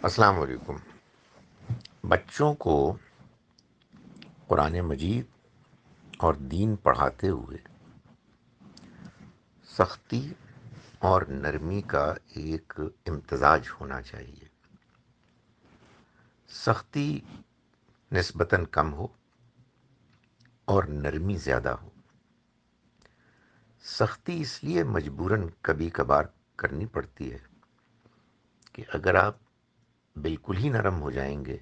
السلام علیکم۔ بچوں کو قرآن مجید اور دین پڑھاتے ہوئے سختی اور نرمی کا ایک امتزاج ہونا چاہیے۔ سختی نسبتاً کم ہو اور نرمی زیادہ ہو۔ سختی اس لیے مجبوراً کبھی کبھار کرنی پڑتی ہے کہ اگر آپ بالکل ہی نرم ہو جائیں گے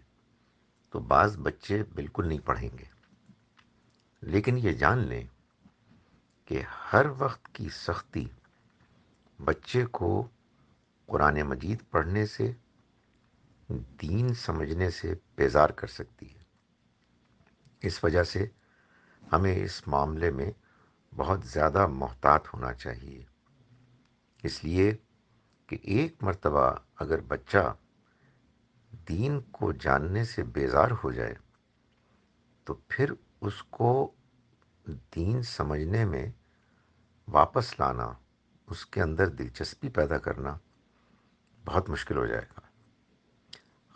تو بعض بچے بالکل نہیں پڑھیں گے، لیکن یہ جان لیں کہ ہر وقت کی سختی بچے کو قرآن مجید پڑھنے سے، دین سمجھنے سے بیزار کر سکتی ہے۔ اس وجہ سے ہمیں اس معاملے میں بہت زیادہ محتاط ہونا چاہیے، اس لیے کہ ایک مرتبہ اگر بچہ دین کو جاننے سے بیزار ہو جائے تو پھر اس کو دین سمجھنے میں واپس لانا، اس کے اندر دلچسپی پیدا کرنا بہت مشکل ہو جائے گا۔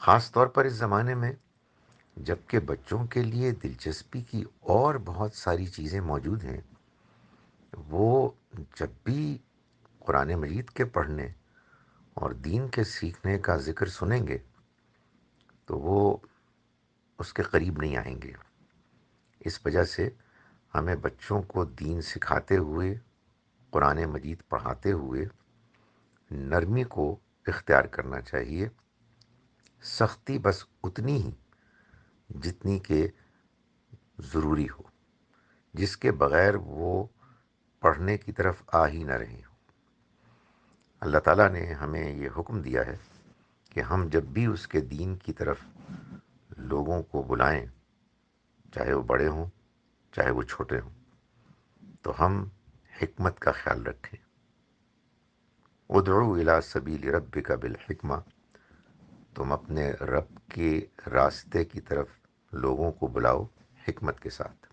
خاص طور پر اس زمانے میں جب کہ بچوں کے لیے دلچسپی کی اور بہت ساری چیزیں موجود ہیں، وہ جب بھی قرآن مجید کے پڑھنے اور دین کے سیکھنے کا ذکر سنیں گے تو وہ اس کے قریب نہیں آئیں گے۔ اس وجہ سے ہمیں بچوں کو دین سکھاتے ہوئے، قرآن مجید پڑھاتے ہوئے نرمی کو اختیار کرنا چاہیے۔ سختی بس اتنی ہی جتنی کہ ضروری ہو، جس کے بغیر وہ پڑھنے کی طرف آ ہی نہ رہے ہوں۔ اللہ تعالیٰ نے ہمیں یہ حکم دیا ہے کہ ہم جب بھی اس کے دین کی طرف لوگوں کو بلائیں، چاہے وہ بڑے ہوں چاہے وہ چھوٹے ہوں، تو ہم حکمت کا خیال رکھیں۔ ادعو الی سبیل ربک بالحکمہ، تم اپنے رب کے راستے کی طرف لوگوں کو بلاؤ حکمت کے ساتھ۔